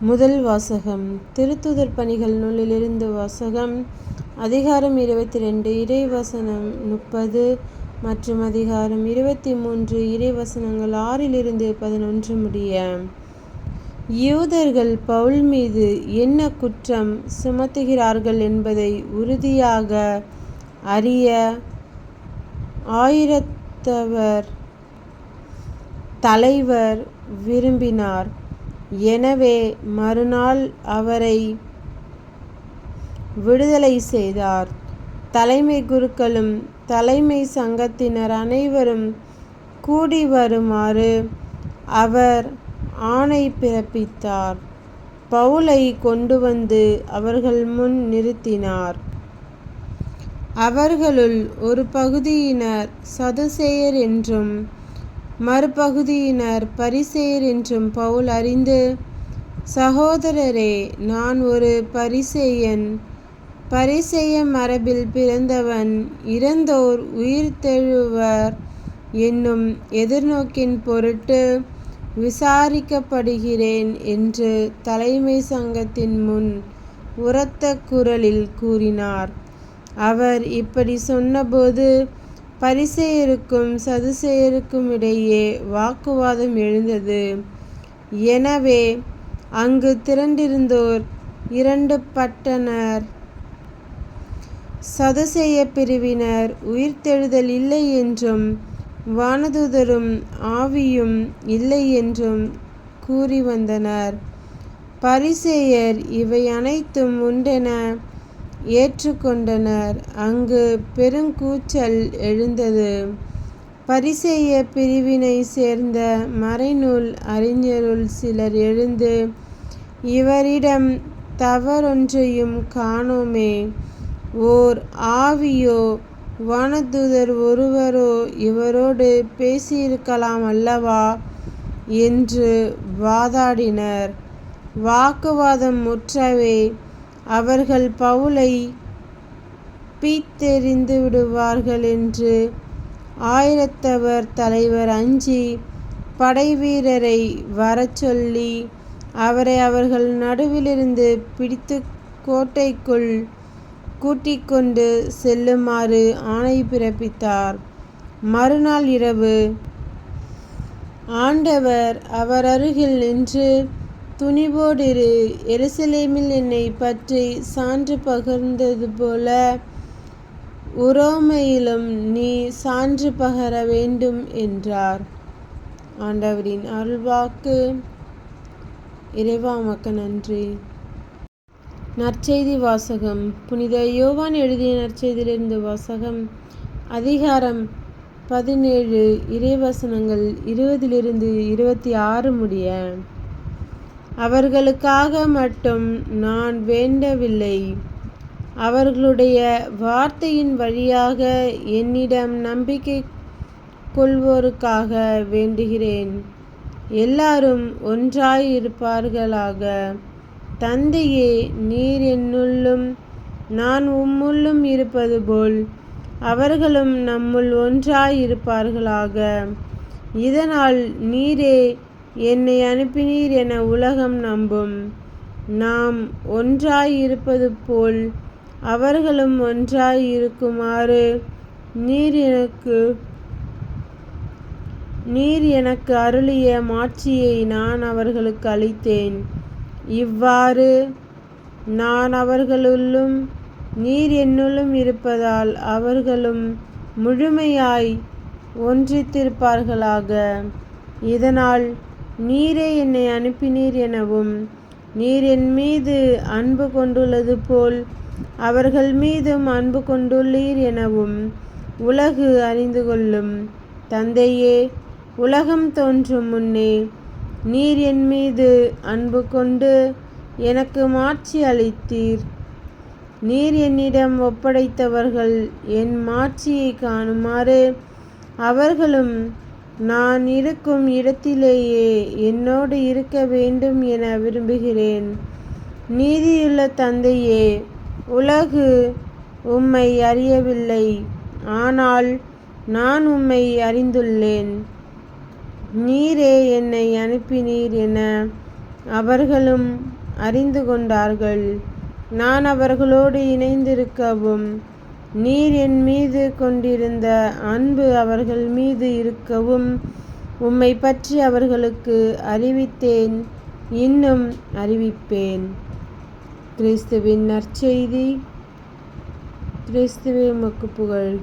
முதல் வாசகம். திருத்துதர் பணிகள் நூலிலிருந்து வாசகம். அதிகாரம் 22 இறைவசனம் 30 மற்றும் அதிகாரம் 23 இறைவசனங்கள் 6-11 முடிய. யூதர்கள் பவுல் மீது என்ன குற்றம் சுமத்துகிறார்கள் என்பதை உறுதியாக அறிய ஆயிரத்தவர் தலைவர் விரும்பினார். எனவே மறுநாள் அவரை விடுதலை செய்தார். தலைமை குருக்களும் தலைமை சங்கத்தினர் அனைவரும் கூடி வருமாறு அவர் ஆணை பிறப்பித்தார். பவுலை கொண்டு வந்து அவர்கள் முன் நிறுத்தினார். அவர்களுள் ஒரு பகுதியினர் சதுசேயர் என்றும் மறுபகுதியினர் பரிசேயர் என்றும் பவுல் அறிந்து, சகோதரரே, நான் ஒரு பரிசேயன், பரிசேய மரபில் பிறந்தவன், இறந்தோர் உயிர்த்தெழுவர் என்னும் எதிர்நோக்கின் பொருட்டு விசாரிக்கப்படுகிறேன் என்று தலைமை சங்கத்தின் முன் உரத்த குரலில் கூறினார். அவர் இப்படி சொன்னபோது பரிசேயருக்கும் சதுசேயருக்கும் இடையே வாக்குவாதம் எழுந்தது. எனவே அங்கு திரண்டிருந்தோர் இரண்டுபட்டனர். சதுசேய பிரிவினர் உயிர்த்தெழுதல் இல்லை என்றும் வானதூதரும் ஆவியும் இல்லை என்றும் கூறி வந்தனர். பரிசேயர் இவை அனைத்தும் உண்டென ஏற்றுக்கொண்டனர். அங்கு பெருங்கூச்சல் எழுந்தது. பரிசேய பிரிவினை சேர்ந்த மறைநூல் அறிஞருள் சிலர் எழுந்து, இவரிடம் தவறொன்றையும் காணோமே, ஓர் ஆவியோ வானதூதர் ஒருவரோ இவரோடு பேசியிருக்கலாம் அல்லவா என்று வாதாடினர். வாக்குவாதம் முற்றவே அவர்கள் பவுலை பீத்தெறிந்து விடுவார்கள் என்று ஆயிரத்தவர் தலைவர் அஞ்சி படைவீரரை வரச்சொல்லி அவரை அவர்கள் நடுவிலிருந்து பிடித்து கோட்டைக்குள் கூட்டிக்கொண்டு செல்லுமாறு ஆணை பிறப்பித்தார். மறுநாள் இரவு ஆண்டவர் அவர் அருகில் நின்று, துணிவோடிரு, எருசலேமில் என்னை பற்றி சான்று பகர்ந்தது போல உரோமையிலும் நீ சான்று பகர வேண்டும் என்றார். ஆண்டவரின் அருள்வாக்கு. இறைவா உமக்கு நன்றி. நற்செய்தி வாசகம். புனித யோவான் எழுதிய நற்செய்தியிலிருந்து வாசகம். அதிகாரம் 17 இறைவசனங்கள் 20-26 முடிய. அவர்களுக்காக மட்டும் நான் வேண்டவில்லை, அவர்களுடைய வார்த்தையின் வழியாக என்னிடம் நம்பிக்கை கொள்வோருக்காக வேண்டுகிறேன். எல்லாரும் ஒன்றாய் இருப்பார்களாக. தந்தையே, நீர் என்னுள்ளும் நான் உம்முள்ளும் இருப்பது போல் அவர்களும் நம்முள் ஒன்றாய் இருப்பார்களாக. இதனால் நீரே என்னை அனுப்பினீர் என உலகம் நம்பும். நாம் ஒன்றாய் இருப்பது போல் அவர்களும் ஒன்றாய் இருக்குமாறு நீர் எனக்கு அருளிய மாட்சியை நான் அவர்களுக்கு அளித்தேன். இவ்வாறு நான் அவர்களுள்ளும் நீர் என்னுள்ளும் இருப்பதால் அவர்களும் முழுமையாய் ஒன்றித்திருப்பார்களாக. இதனால் நீரே என்னை அனுப்பினீர் எனவும் நீர் என் மீது அன்பு கொண்டுள்ளது போல் அவர்கள் மீதும் அன்பு கொண்டுள்ளீர் எனவும் உலகு அறிந்து கொள்ளும். தந்தையே, உலகம் தோன்றும் முன்னே நீர் என் மீது அன்பு கொண்டு எனக்கு மாட்சி அளித்தீர். நீர் என்னிடம் ஒப்படைத்தவர்கள் என் மாட்சியை காணுமாறு அவர்களும் நான் இருக்கும் இடத்திலேயே என்னோடு இருக்க வேண்டும் என விரும்புகிறேன். நீதியுள்ள தந்தையே, உலகு உம்மை அறியவில்லை, ஆனால் நான் உம்மை அறிந்துள்ளேன். நீரே என்னை அனுப்பினீர் என அவர்களும் அறிந்து கொண்டார்கள். நான் அவர்களோடு இணைந்திருக்கவும் நீர் என் மீது கொண்டிருந்த அன்பு அவர்கள் மீது இருக்கவும் உம்மை பற்றி அவர்களுக்கு அறிவித்தேன், இன்னும் அறிவிப்பேன். கிறிஸ்துவின் நற்செய்தி. கிறிஸ்துவே உமக்கு புகழ்.